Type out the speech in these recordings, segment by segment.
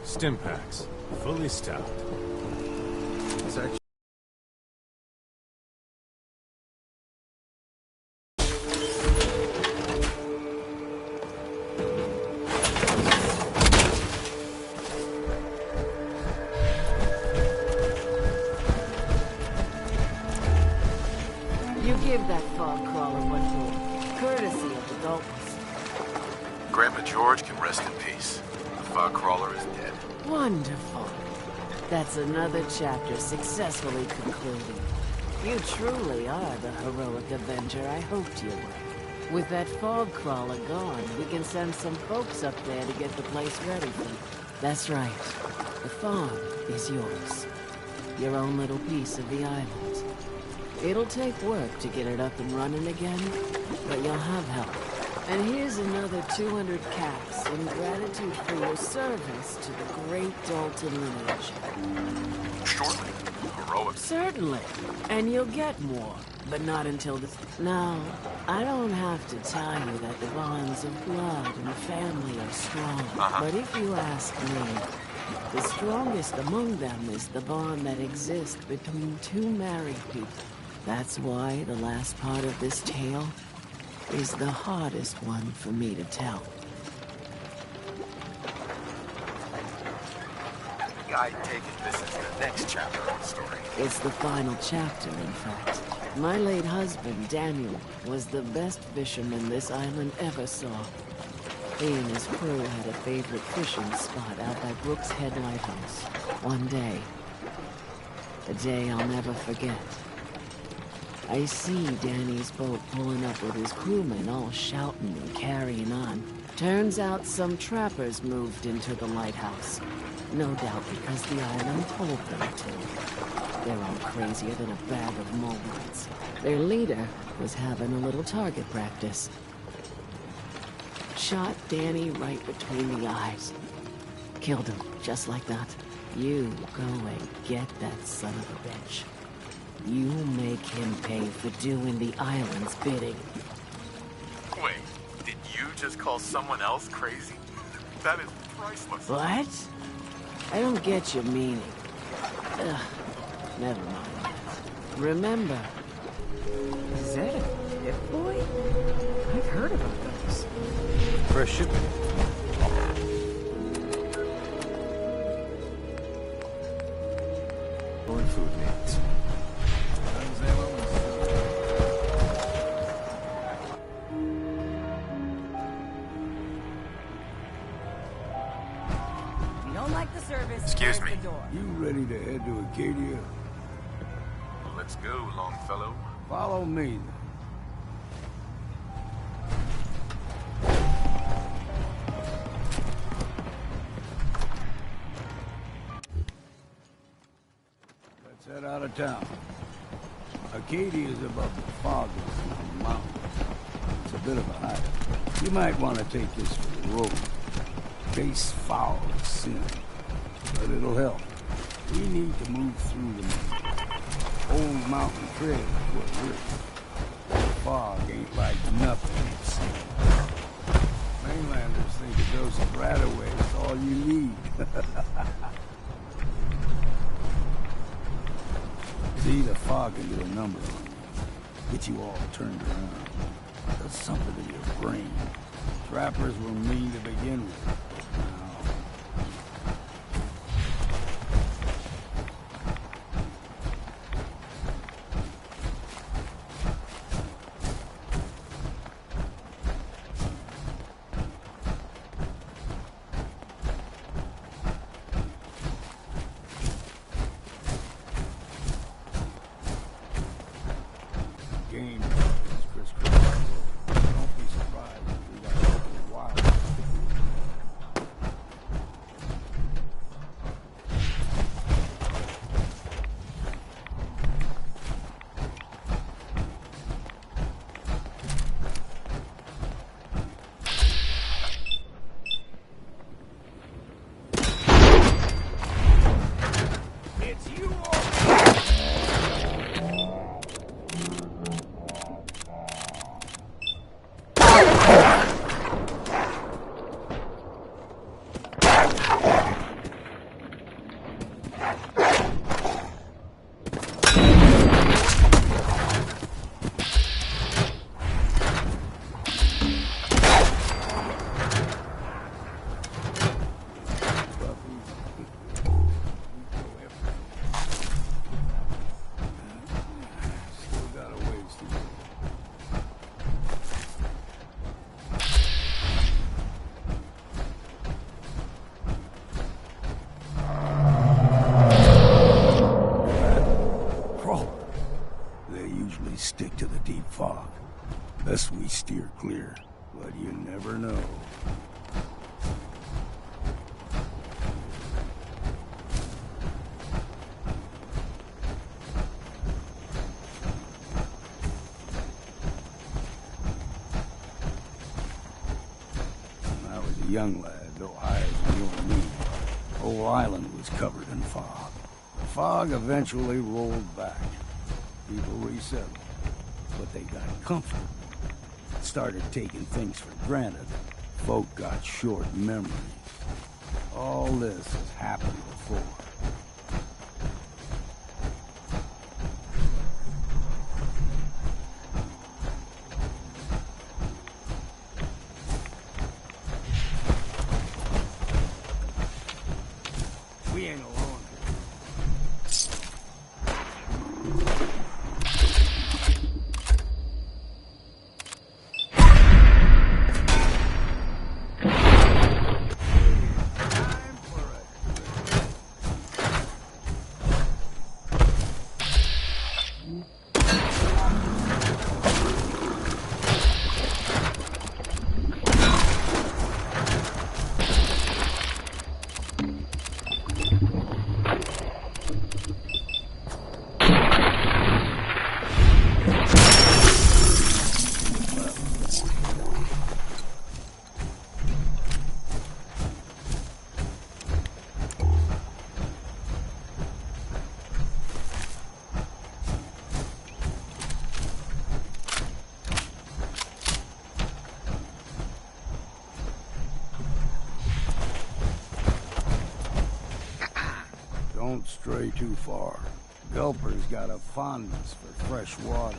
Stim packs, fully stocked. It's actually You give that fog crawler one more, courtesy of the Daltons. Grandma George can rest in peace. The fog crawler is dead. Wonderful. That's another chapter successfully concluded. You truly are the heroic avenger I hoped you were. With that fog crawler gone, we can send some folks up there to get the place ready for you. That's right. The farm is yours. Your own little piece of the island. It'll take work to get it up and running again, but you'll have help. And here's another 200 caps in gratitude for your service to the great Dalton lineage. Surely. Heroic. Certainly. And you'll get more, but not until the... Now, I don't have to tell you that the bonds of blood and family are strong. But if you ask me, the strongest among them is the bond that exists between two married people. That's why the last part of this tale is the hardest one for me to tell. I take it this is the next chapter of the story. It's the final chapter, in fact. My late husband, Daniel, was the best fisherman this island ever saw. He and his crew had a favorite fishing spot out by Brooks Head Lighthouse. One day, a day I'll never forget. I see Danny's boat pulling up with his crewmen all shouting and carrying on. Turns out some trappers moved into the lighthouse. No doubt because the island told them to. They're all crazier than a bag of mole-rats. Their leader was having a little target practice. Shot Danny right between the eyes. Killed him, just like that. You go and get that son of a bitch. You make him pay for doing the island's bidding. Wait, did you just call someone else crazy? That is priceless. What? I don't get your meaning. Ugh, never mind. Remember... Is that a Pip Boy? I've heard about those. Fresh shipment. Born food needs. You don't like the service. Excuse close me. the door. You ready to head to Acadia? Let's go, Longfellow. Follow me. Let's head out of town. Acadia is above the fog on the mountains. It's a bit of a hike. You might want to take this for the road. Face foul of sin, but it'll help. We need to move through the old mountain trail is what it is. The fog ain't like nothing we've seen. Mainlanders think a dose of Radaway is all you need. See, the fog can do a number on you. Get you all turned around. Does something to your brain. Trappers were mean to begin with. Now, game is crisscross. Don't be surprised if we got open wild. steer clear, but you never know. When I was a young lad, though high as you and me, the whole island was covered in fog. The fog eventually rolled back. People resettled, but they got comfortable. Started taking things for granted. Folk got short memories. All this has happened before. We ain't alone. Don't stray too far. Gulper's got a fondness for fresh water.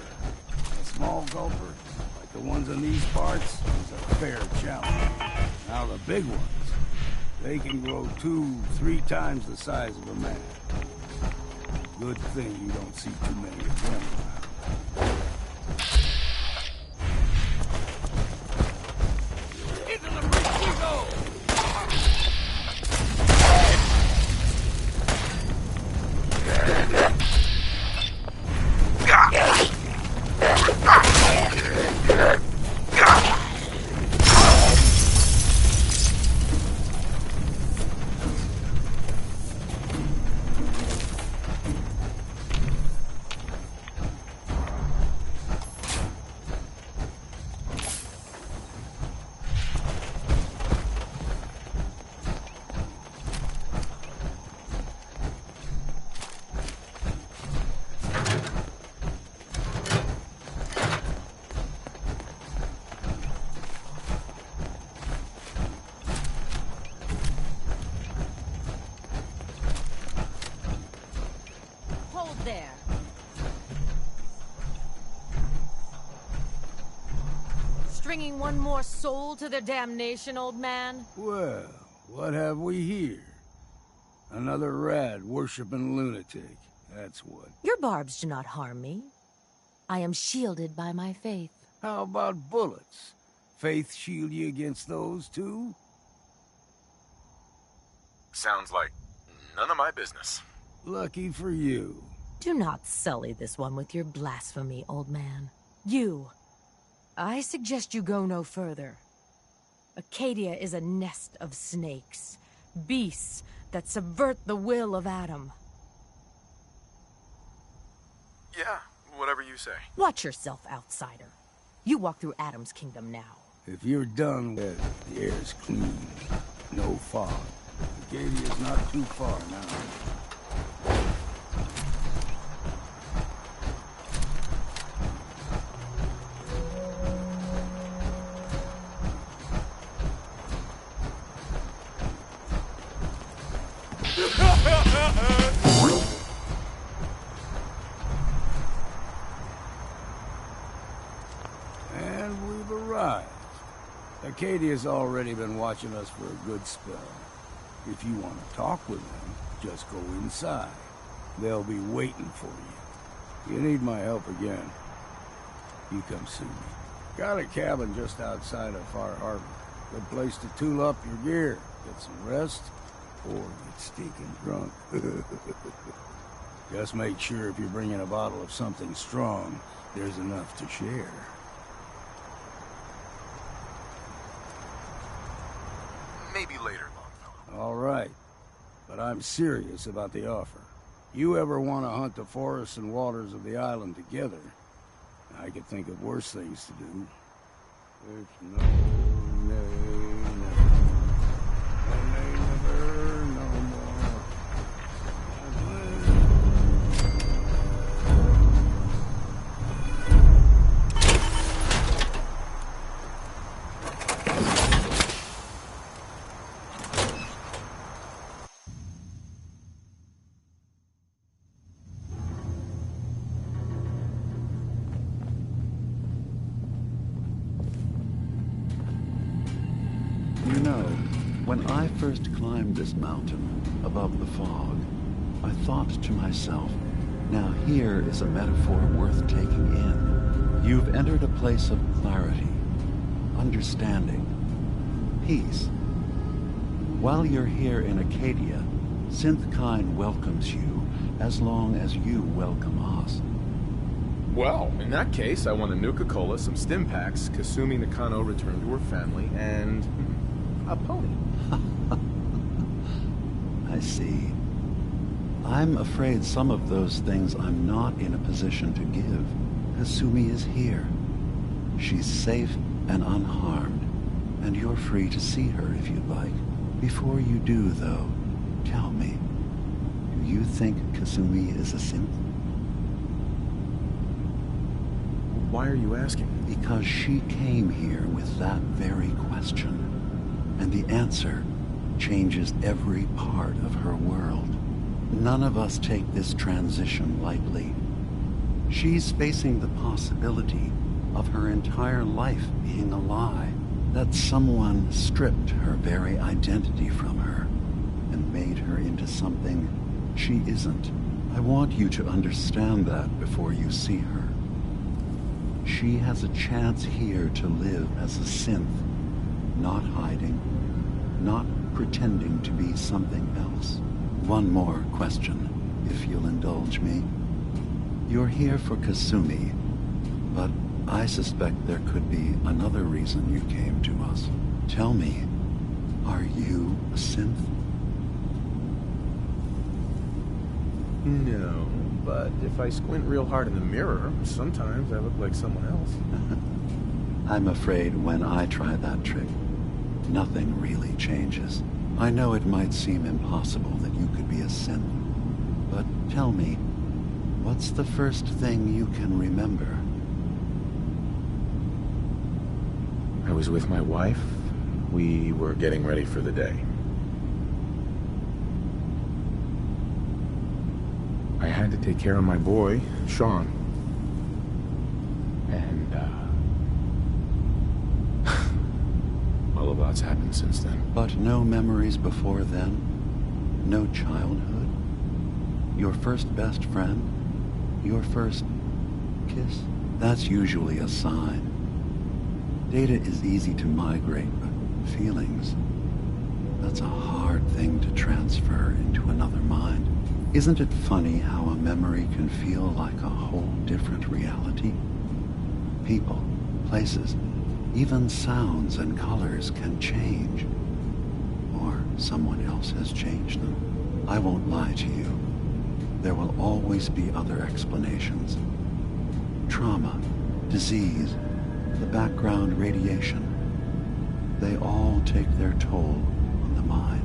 A small gulper, like the ones in these parts, is a fair challenge. Now the big ones, they can grow 2-3 times the size of a man. Good thing you don't see too many of them around. Into the breach we go! There. Stringing one more soul to their damnation, old man? Well, what have we here? Another rad worshipping lunatic. That's what. Your barbs do not harm me. I am shielded by my faith. How about bullets? Faith shield you against those too? Sounds like none of my business. Lucky for you. Do not sully this one with your blasphemy, old man. You. I suggest you go no further. Acadia is a nest of snakes. Beasts that subvert the will of Adam. Yeah, whatever you say. Watch yourself, outsider. You walk through Adam's kingdom now. If you're done with it, the air's clean. No fog. Acadia's not too far now. And we've arrived. Acadia's already been watching us for a good spell. If you want to talk with them, just go inside. They'll be waiting for you. You need my help again, you come see me. Got a cabin just outside of Far Harbor. Good place to tool up your gear, get some rest, or get stinking drunk. Just make sure if you're bringing a bottle of something strong, there's enough to share. Maybe later, Longfellow. All right. But I'm serious about the offer. You ever want to hunt the forests and waters of the island together, I could think of worse things to do. It's no, never, no more. You know, when I first climbed this mountain above the fog, I thought to myself, now here is a metaphor worth taking in. You've entered a place of clarity, understanding, peace. While you're here in Acadia, Synthkind welcomes you as long as you welcome us. Well, in that case, I want a Nuka-Cola, some stim packs, Kasumi Nakano returned to her family, and a pony. I see. I'm afraid some of those things I'm not in a position to give. Kasumi is here. She's safe and unharmed, and you're free to see her if you'd like. Before you do, though, tell me, do you think Kasumi is a synth? Why are you asking? Because she came here with that very question. And the answer changes every part of her world. None of us take this transition lightly. She's facing the possibility of her entire life being a lie. That someone stripped her very identity from her and made her into something she isn't. I want you to understand that before you see her. She has a chance here to live as a synth, not hiding, not pretending to be something else. One more question, if you'll indulge me. You're here for Kasumi, but I suspect there could be another reason you came to us. Tell me, are you a synth? No, but if I squint real hard in the mirror, sometimes I look like someone else. I'm afraid when I try that trick, nothing really changes. I know it might seem impossible that you could be a synth, but tell me, what's the first thing you can remember? I was with my wife. We were getting ready for the day. I had to take care of my boy, Sean. And, well, a lot's happened since then. But no memories before then? No childhood? Your first best friend? Your first kiss? That's usually a sign. Data is easy to migrate, but feelings, that's a hard thing to transfer into another mind. Isn't it funny how a memory can feel like a whole different reality? People, places, even sounds and colors can change. Or someone else has changed them. I won't lie to you. There will always be other explanations. Trauma, disease, the background radiation. They all take their toll on the mind.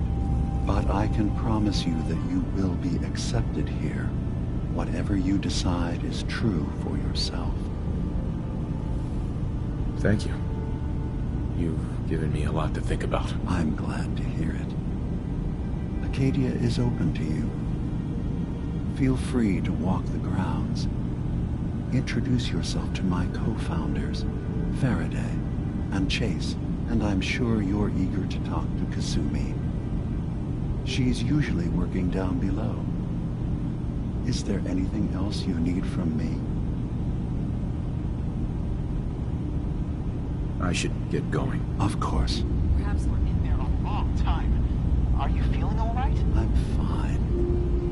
But I can promise you that you will be accepted here. Whatever you decide is true for yourself. Thank you. You've given me a lot to think about. I'm glad to hear it. Acadia is open to you. Feel free to walk the grounds. Introduce yourself to my co-founders, Faraday and Chase, and I'm sure you're eager to talk to Kasumi. She's usually working down below. Is there anything else you need from me? I should get going. Of course. Perhaps we're in there a long time. Are you feeling all right? I'm fine.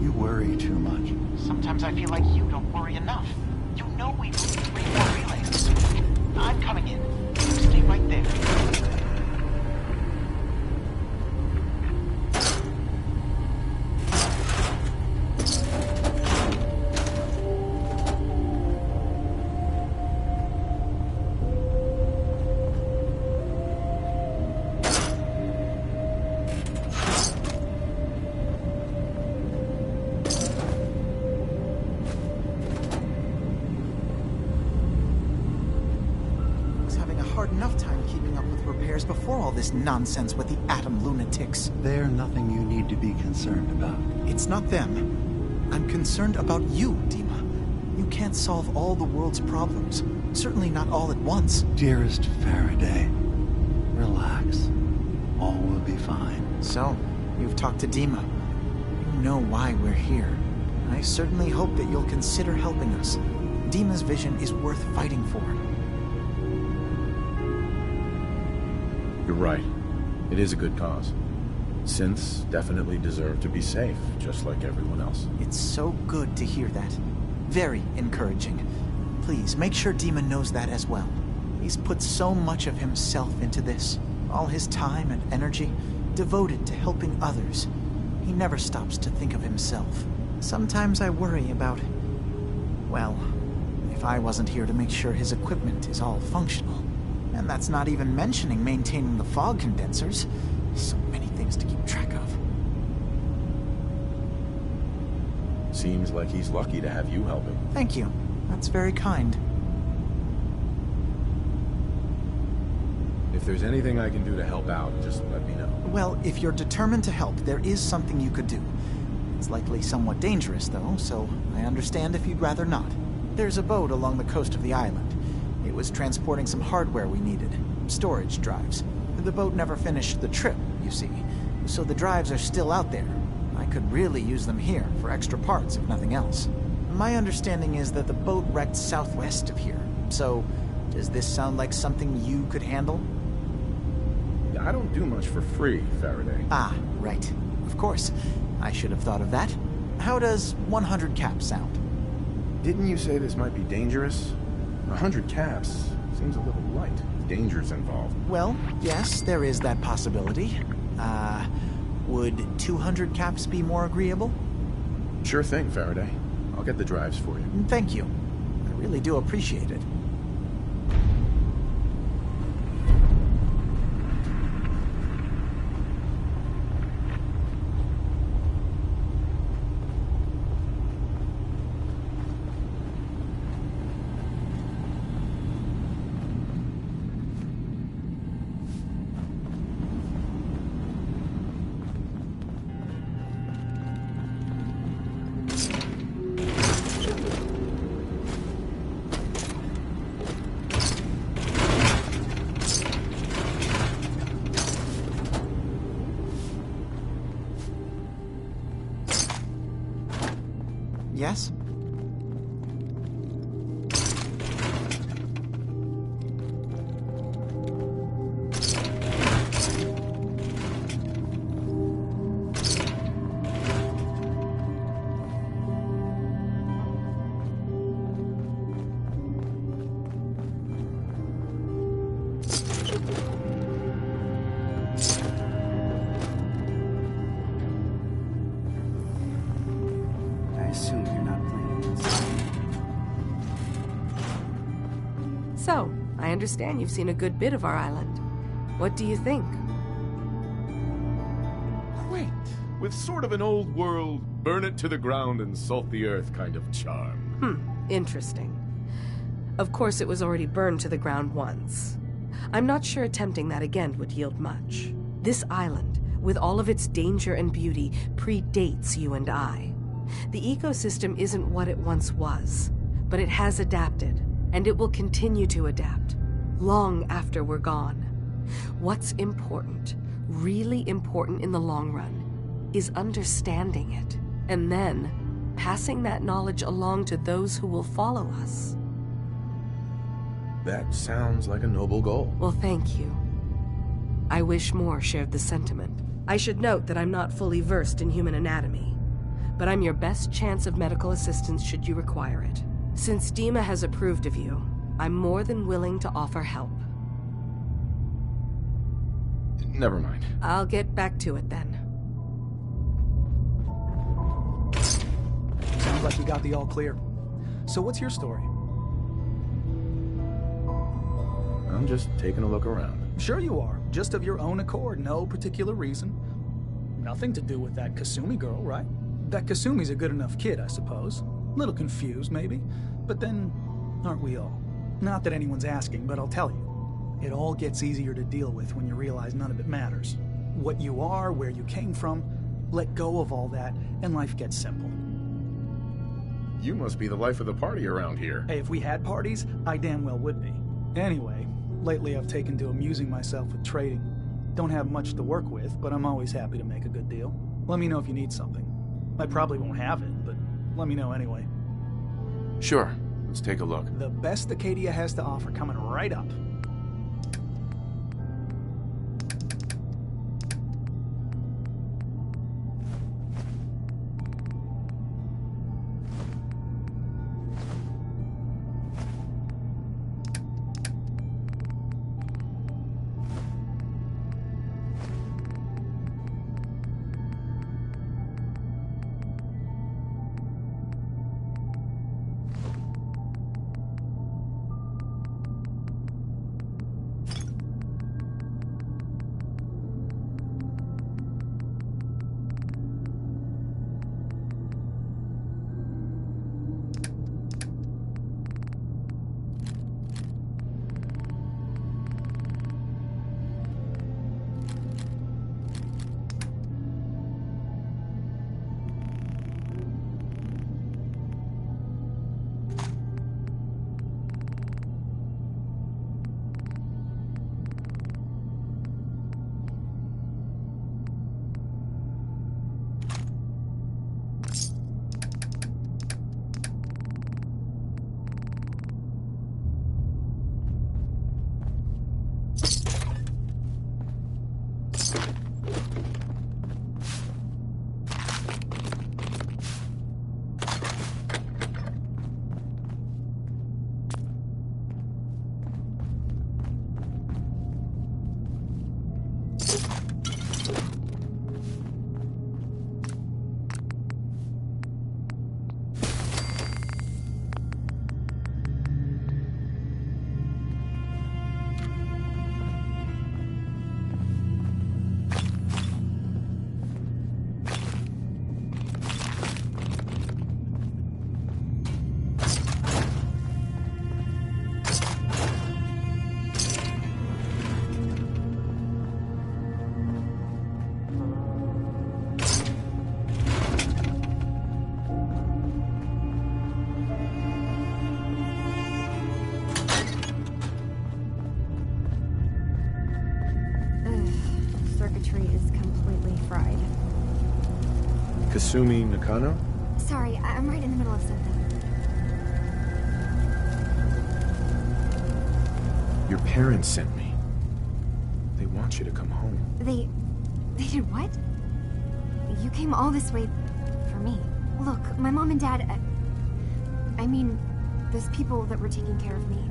You worry too much. Sometimes I feel like you don't worry enough. You know we need 3 more relays. I'm coming in. You stay right there. hard enough time keeping up with repairs before all this nonsense with the atom lunatics. They're nothing you need to be concerned about. It's not them. I'm concerned about you, Dima. You can't solve all the world's problems. Certainly not all at once. Dearest Faraday, relax. All will be fine. So, you've talked to Dima. You know why we're here. I certainly hope that you'll consider helping us. Dima's vision is worth fighting for. You're right. It is a good cause. Synths definitely deserve to be safe, just like everyone else. It's so good to hear that. Very encouraging. Please, make sure Dima knows that as well. He's put so much of himself into this. All his time and energy devoted to helping others. He never stops to think of himself. Sometimes I worry about... well, if I wasn't here to make sure his equipment is all functional. And that's not even mentioning maintaining the fog condensers. So many things to keep track of. Seems like he's lucky to have you helping. Thank you. That's very kind. If there's anything I can do to help out, just let me know. Well, if you're determined to help, there is something you could do. It's likely somewhat dangerous, though, so I understand if you'd rather not. There's a boat along the coast of the island. It was transporting some hardware we needed. Storage drives. The boat never finished the trip, you see, so the drives are still out there. I could really use them here for extra parts, if nothing else. My understanding is that the boat wrecked southwest of here, so does this sound like something you could handle? I don't do much for free, Faraday. Ah, right. Of course. I should have thought of that. How does 100 caps sound? Didn't you say this might be dangerous? 100 caps seems a little light. Danger's involved. Well, yes, there is that possibility. Would 200 caps be more agreeable? Sure thing, Faraday. I'll get the drives for you. Thank you. I really do appreciate it. Yes? So, I understand you've seen a good bit of our island. What do you think? Quaint, with sort of an old world, burn it to the ground and salt the earth kind of charm. Interesting. Of course, it was already burned to the ground once. I'm not sure attempting that again would yield much. This island, with all of its danger and beauty, predates you and I. The ecosystem isn't what it once was, but it has adapted. And it will continue to adapt, long after we're gone. What's important, really important in the long run, is understanding it, and then passing that knowledge along to those who will follow us. That sounds like a noble goal. Well, thank you. I wish more shared the sentiment. I should note that I'm not fully versed in human anatomy, but I'm your best chance of medical assistance should you require it. Since Dima has approved of you, I'm more than willing to offer help. Never mind. I'll get back to it then. Sounds like you got the all clear. So what's your story? I'm just taking a look around. Sure you are. Just of your own accord, no particular reason. Nothing to do with that Kasumi girl, right? That Kasumi's a good enough kid, I suppose. Little confused, maybe. But then, aren't we all? Not that anyone's asking, but I'll tell you. It all gets easier to deal with when you realize none of it matters. What you are, where you came from, let go of all that, and life gets simple. You must be the life of the party around here. Hey, if we had parties, I damn well would be. Anyway, lately I've taken to amusing myself with trading. Don't have much to work with, but I'm always happy to make a good deal. Let me know if you need something. I probably won't have it, but let me know anyway. Sure, let's take a look. The best Acadia has to offer coming right up. Kasumi Nakano? Sorry, I'm right in the middle of something. Your parents sent me. They want you to come home. They did what? You came all this way for me. Look, my mom and dad, I mean, those people that were taking care of me,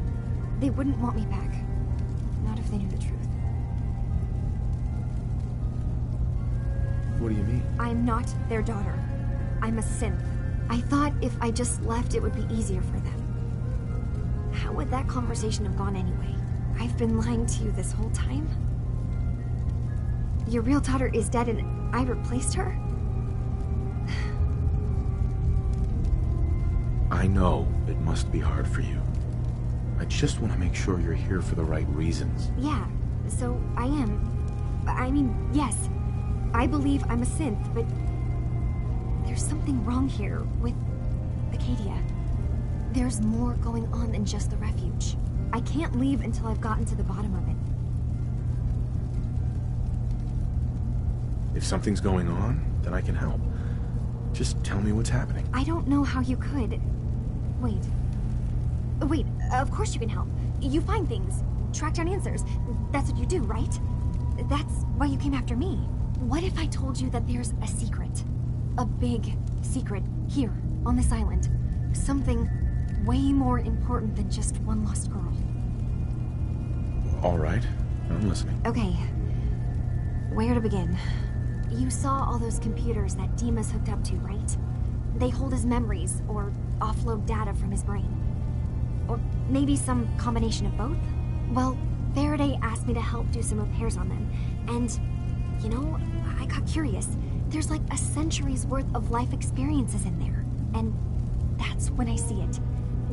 they wouldn't want me back. Not if they knew the truth. What do you mean? I'm not their daughter. I'm a synth. I thought if I just left, it would be easier for them. How would that conversation have gone anyway? I've been lying to you this whole time? Your real daughter is dead and I replaced her? I know it must be hard for you. I just want to make sure you're here for the right reasons. Yeah, so I am. I mean, yes. I believe I'm a synth, but there's something wrong here with Acadia. There's more going on than just the refuge. I can't leave until I've gotten to the bottom of it. If something's going on, then I can help. Just tell me what's happening. I don't know how you could. Wait. Wait, of course you can help. You find things, track down answers. That's what you do, right? That's why you came after me. What if I told you that there's a secret? A big secret here, on this island. Something way more important than just one lost girl. All right, I'm listening. Okay. Where to begin? You saw all those computers that Dima's hooked up to, right? They hold his memories, or offload data from his brain. Or maybe some combination of both? Well, Faraday asked me to help do some repairs on them, and, you know, I got curious. There's like a century's worth of life experiences in there, and that's when I see it.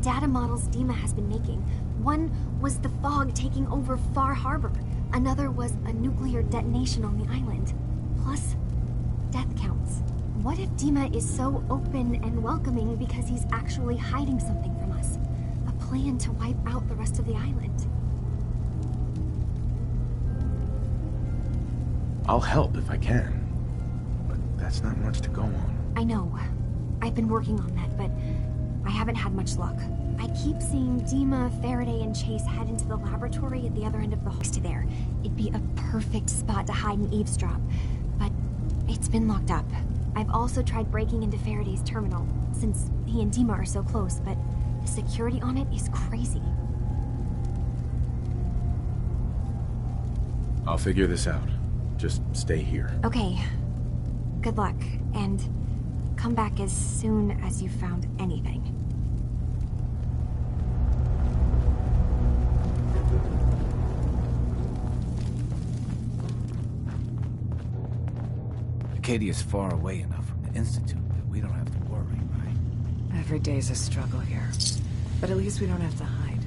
Data models Dima has been making, One was the fog taking over Far Harbor. Another was a nuclear detonation on the island. Plus, death counts. What if Dima is so open and welcoming because he's actually hiding something from us? A plan to wipe out the rest of the island. I'll help if I can. But that's not much to go on. I know. I've been working on that, but I haven't had much luck. I keep seeing Dima, Faraday, and Chase head into the laboratory at the other end of the house to there. It'd be a perfect spot to hide and eavesdrop, but it's been locked up. I've also tried breaking into Faraday's terminal, since he and Dima are so close, but the security on it is crazy. I'll figure this out. Just stay here. Okay. Good luck, and come back as soon as you've found anything. Acadia's far away enough from the Institute that we don't have to worry, right? Every day's a struggle here. But at least we don't have to hide.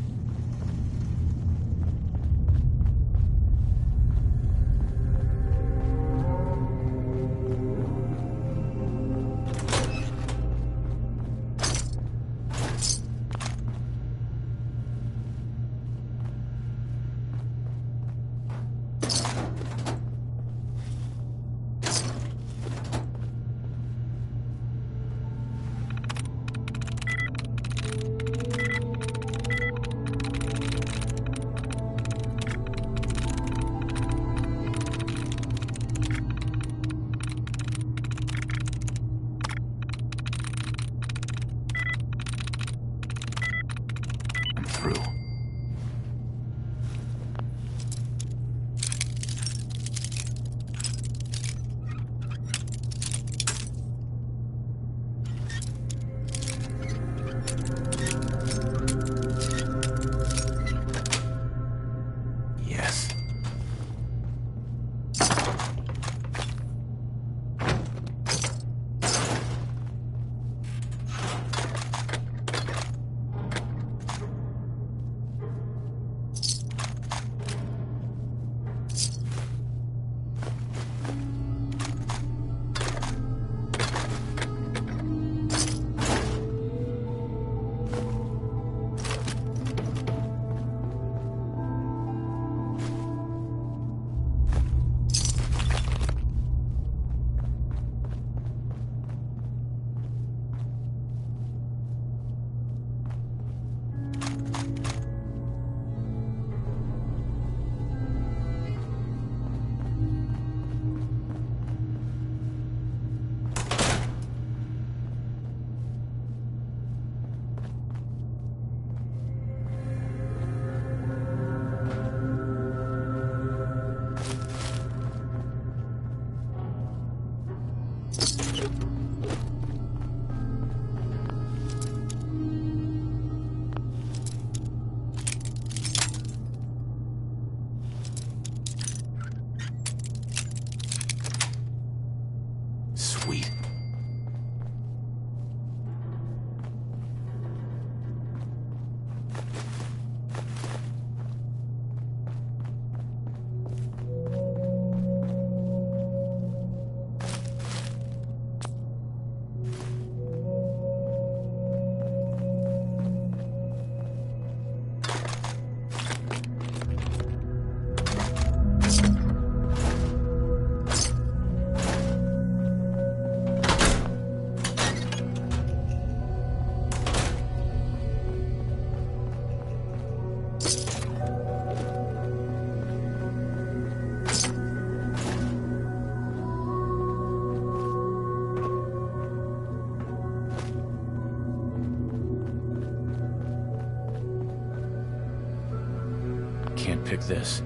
Can't pick this.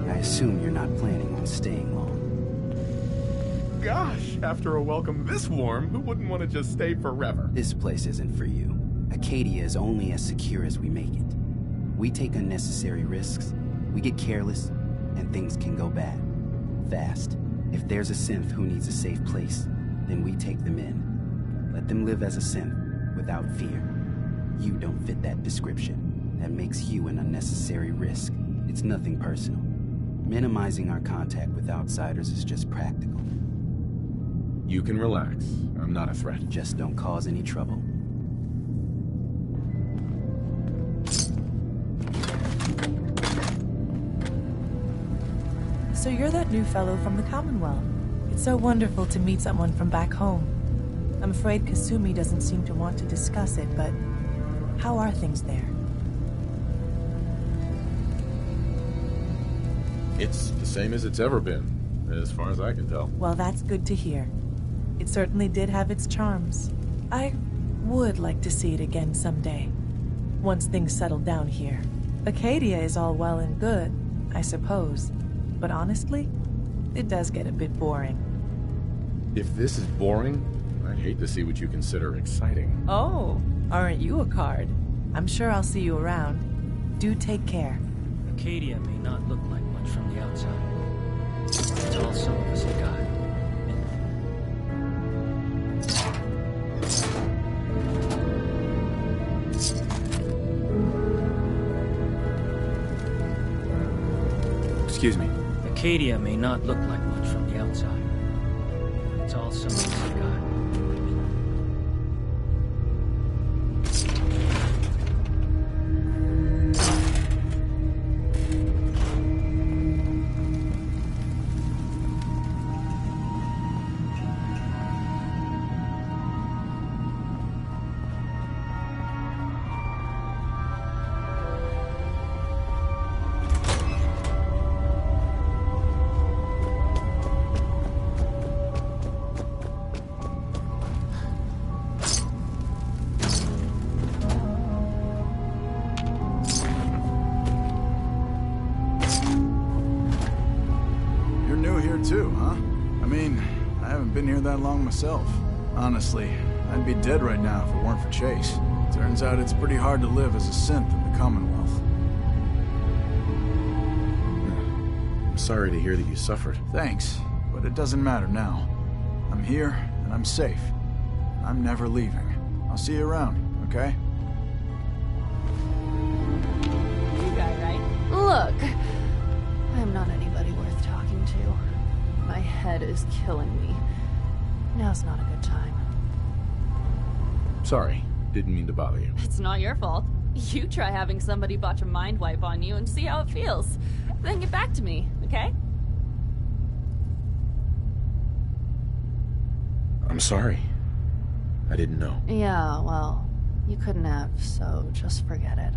I assume you're not planning on staying long. Gosh, after a welcome this warm, who wouldn't want to just stay forever? This place isn't for you. Acadia is only as secure as we make it. We take unnecessary risks, we get careless, and things can go bad. Fast. If there's a synth who needs a safe place, then we take them in. Let them live as a synth, without fear. You don't fit that description. That makes you an unnecessary risk. It's nothing personal. Minimizing our contact with outsiders is just practical. You can relax. I'm not a threat. Just don't cause any trouble. So you're that new fellow from the Commonwealth. It's so wonderful to meet someone from back home. I'm afraid Kasumi doesn't seem to want to discuss it, but how are things there? It's the same as it's ever been, as far as I can tell. Well, that's good to hear. It certainly did have its charms. I would like to see it again someday, once things settle down here. Acadia is all well and good, I suppose, but honestly, it does get a bit boring. If this is boring, I'd hate to see what you consider exciting. Oh, aren't you a card? I'm sure I'll see you around. Do take care. Acadia may not look like much from the outside. It's all some of us have got. Excuse me. Acadia may not look like much from the outside. It's all some of us have got. Myself. Honestly, I'd be dead right now if it weren't for Chase. Turns out it's pretty hard to live as a synth in the Commonwealth. I'm sorry to hear that you suffered. Thanks, but it doesn't matter now. I'm here, and I'm safe. I'm never leaving. I'll see you around, okay? You guy, right? Look, I'm not anybody worth talking to. My head is killing me. Now's not a good time. Sorry, didn't mean to bother you. It's not your fault. You try having somebody botch a mind wipe on you and see how it feels. Then get back to me, okay? I'm sorry. I didn't know. Yeah, well, you couldn't have, so just forget it.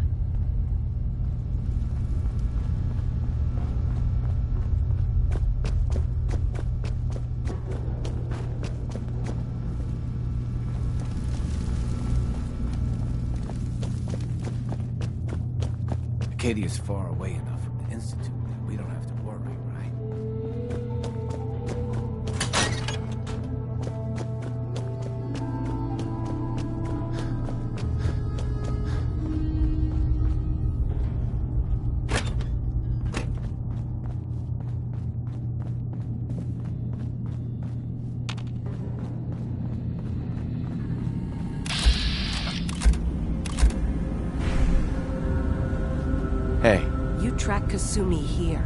Acadia's far away enough from the Institute that we don't have to worry, right? Hey. You track Kasumi here.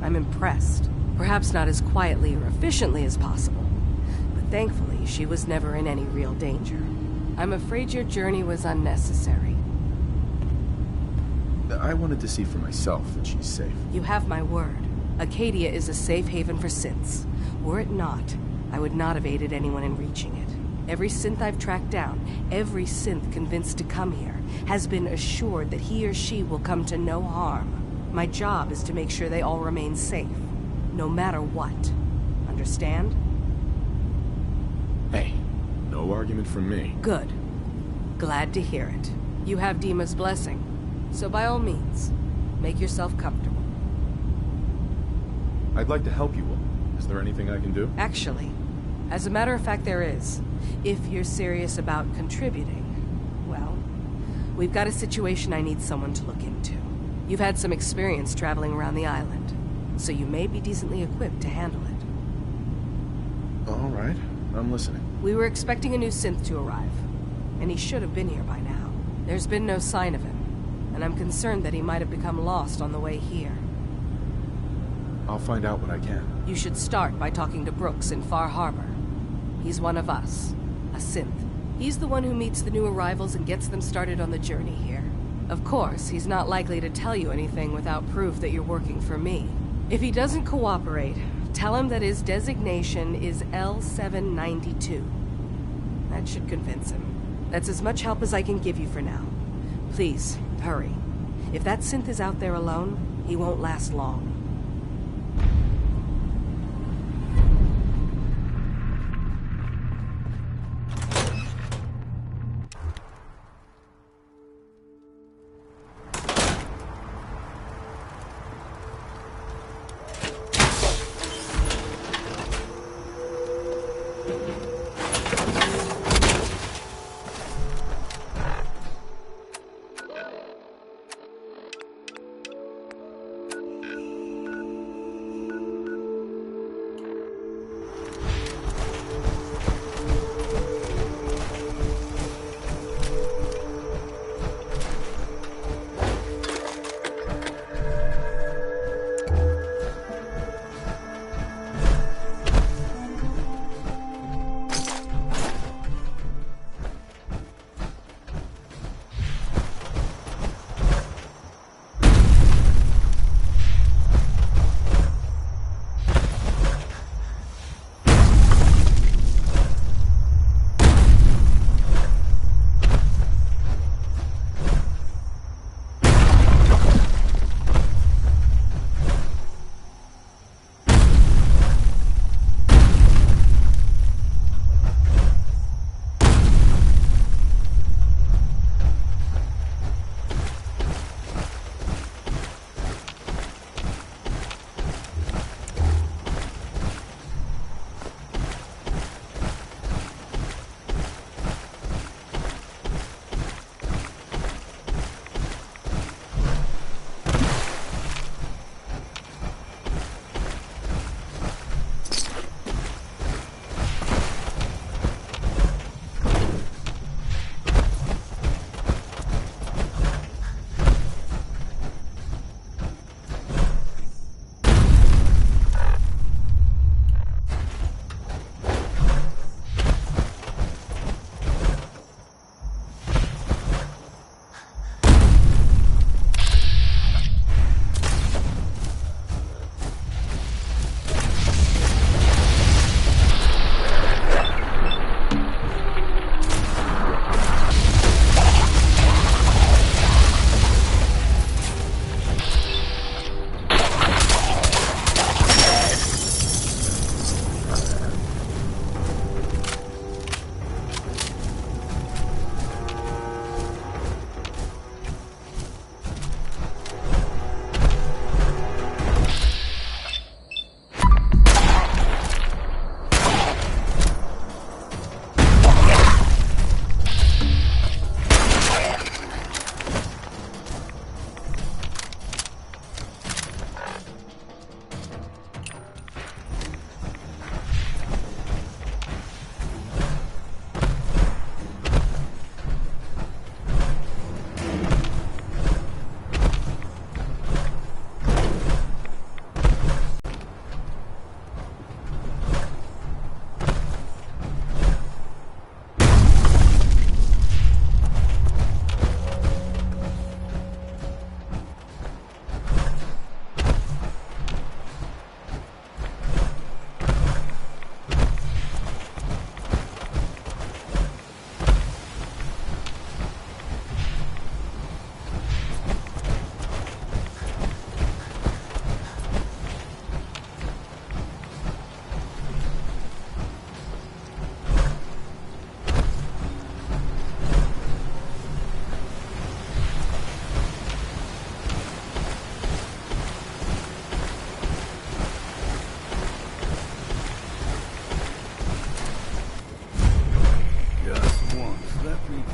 I'm impressed. Perhaps not as quietly or efficiently as possible, but thankfully she was never in any real danger. I'm afraid your journey was unnecessary. I wanted to see for myself that she's safe. You have my word. Acadia is a safe haven for synths. Were it not, I would not have aided anyone in reaching it. Every synth I've tracked down, every synth convinced to come here, has been assured that he or she will come to no harm. My job is to make sure they all remain safe, no matter what. Understand? Hey, no argument from me. Good. Glad to hear it. You have Dima's blessing, so by all means, make yourself comfortable. I'd like to help you all. Is there anything I can do? Actually, as a matter of fact, there is. If you're serious about contributing, well, we've got a situation I need someone to look into. You've had some experience traveling around the island, so you may be decently equipped to handle it. All right, I'm listening. We were expecting a new synth to arrive, and he should have been here by now. There's been no sign of him, and I'm concerned that he might have become lost on the way here. I'll find out what I can. You should start by talking to Brooks in Far Harbor. He's one of us, a synth. He's the one who meets the new arrivals and gets them started on the journey here. Of course, he's not likely to tell you anything without proof that you're working for me. If he doesn't cooperate, tell him that his designation is L792. That should convince him. That's as much help as I can give you for now. Please, hurry. If that synth is out there alone, he won't last long.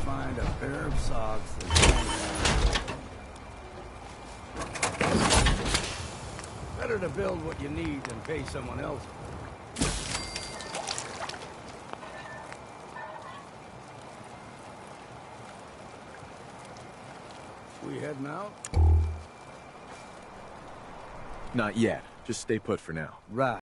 find a pair of socks that don't have Better to build what you need than pay someone else. We heading out? Not yet. Just stay put for now. Right.